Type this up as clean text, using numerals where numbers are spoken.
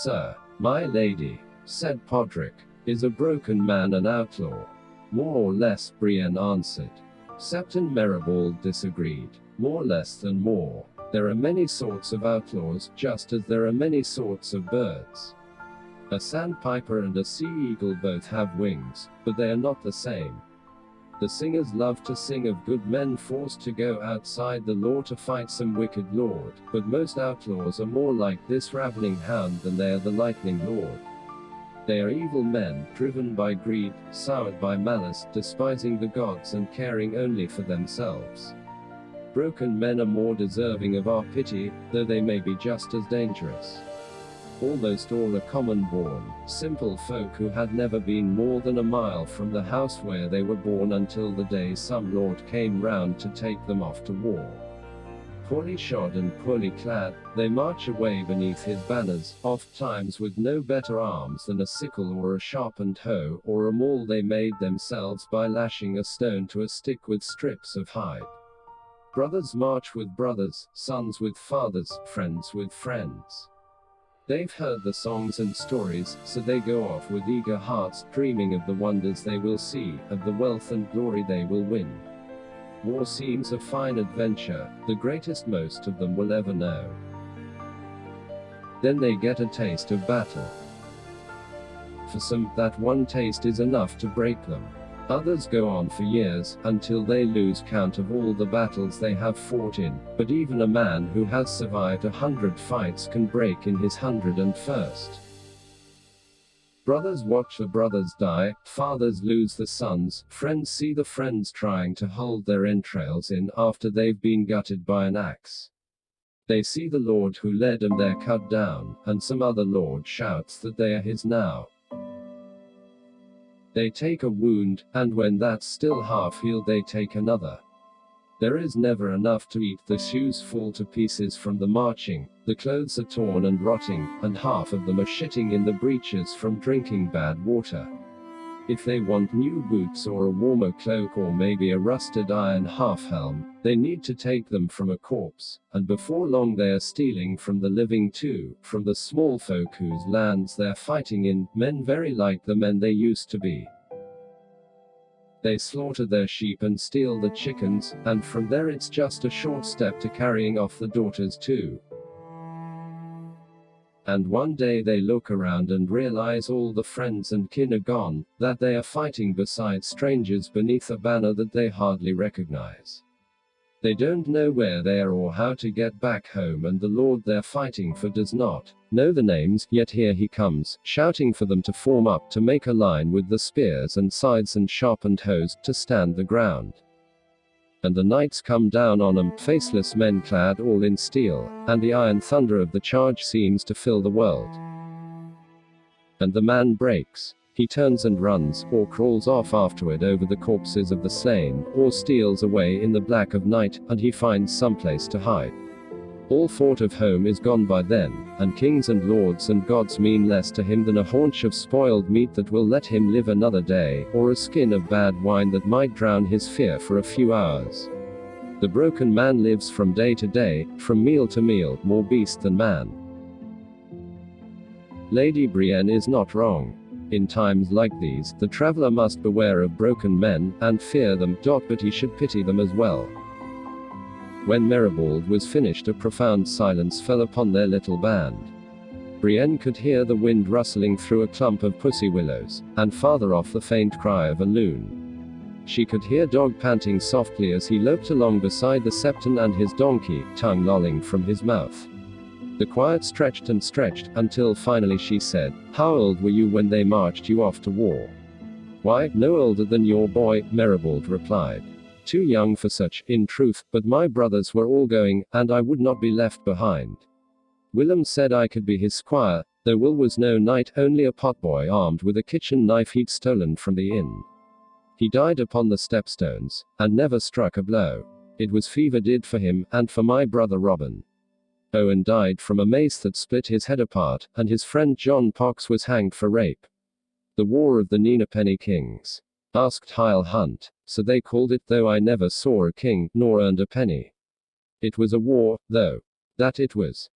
sir, my lady, said Podrick, is a broken man an outlaw? More or less, Brienne answered. Septon Meribald disagreed. More less than more. There are many sorts of outlaws, just as there are many sorts of birds. A sandpiper and a sea eagle both have wings, but they are not the same. The singers love to sing of good men forced to go outside the law to fight some wicked lord, but most outlaws are more like this ravening hound than they are the lightning lord. They are evil men, driven by greed, soured by malice, despising the gods and caring only for themselves. Broken men are more deserving of our pity, though they may be just as dangerous. Almost all are common-born, simple folk who had never been more than a mile from the house where they were born until the day some lord came round to take them off to war. Poorly shod and poorly clad, they march away beneath his banners, oft-times with no better arms than a sickle or a sharpened hoe, or a maul they made themselves by lashing a stone to a stick with strips of hide. Brothers march with brothers, sons with fathers, friends with friends. They've heard the songs and stories, so they go off with eager hearts, dreaming of the wonders they will see, of the wealth and glory they will win. War seems a fine adventure, the greatest most of them will ever know. Then they get a taste of battle. For some, that one taste is enough to break them. Others go on for years, until they lose count of all the battles they have fought in, but even a man who has survived 100 fights can break in his 101st. Brothers watch the brothers die, fathers lose the sons, friends see the friends trying to hold their entrails in after they've been gutted by an axe. They see the lord who led them there cut down, and some other lord shouts that they are his now. They take a wound, and when that's still half healed they take another. There is never enough to eat, the shoes fall to pieces from the marching, the clothes are torn and rotting, and half of them are shitting in the breeches from drinking bad water. If they want new boots or a warmer cloak or maybe a rusted iron half-helm, they need to take them from a corpse, and before long they are stealing from the living too, from the small folk whose lands they're fighting in, men very like the men they used to be. They slaughter their sheep and steal the chickens, and from there it's just a short step to carrying off the daughters too. And one day they look around and realize all the friends and kin are gone, that they are fighting beside strangers beneath a banner that they hardly recognize. They don't know where they are or how to get back home, and the lord they're fighting for does not know the names, yet here he comes, shouting for them to form up, to make a line with the spears and scythes and sharpened hoes, to stand the ground. And the knights come down on 'em, faceless men clad all in steel, and the iron thunder of the charge seems to fill the world. And the man breaks. He turns and runs, or crawls off afterward over the corpses of the slain, or steals away in the black of night, and he finds some place to hide. All thought of home is gone by then, and kings and lords and gods mean less to him than a haunch of spoiled meat that will let him live another day, or a skin of bad wine that might drown his fear for a few hours. The broken man lives from day to day, from meal to meal, more beast than man. Lady Brienne is not wrong. In times like these, the traveler must beware of broken men, and fear them, but he should pity them as well. When Meribald was finished, a profound silence fell upon their little band. Brienne could hear the wind rustling through a clump of pussy willows, and farther off the faint cry of a loon. She could hear Dog panting softly as he loped along beside the Septon and his donkey, tongue lolling from his mouth. The quiet stretched and stretched, until finally she said, "How old were you when they marched you off to war?" "Why, no older than your boy," Meribald replied. "Too young for such, in truth, but my brothers were all going, and I would not be left behind." Willem said I could be his squire, though Will was no knight, only a potboy armed with a kitchen knife he'd stolen from the inn. He died upon the stepstones, and never struck a blow. It was fever did for him, and for my brother Robin. Owen died from a mace that split his head apart, and his friend John Pox was hanged for rape. The War of the Neenapenny Kings. Asked Hyle Hunt. So they called it, though I never saw a king, nor earned a penny. It was a war, though. That it was.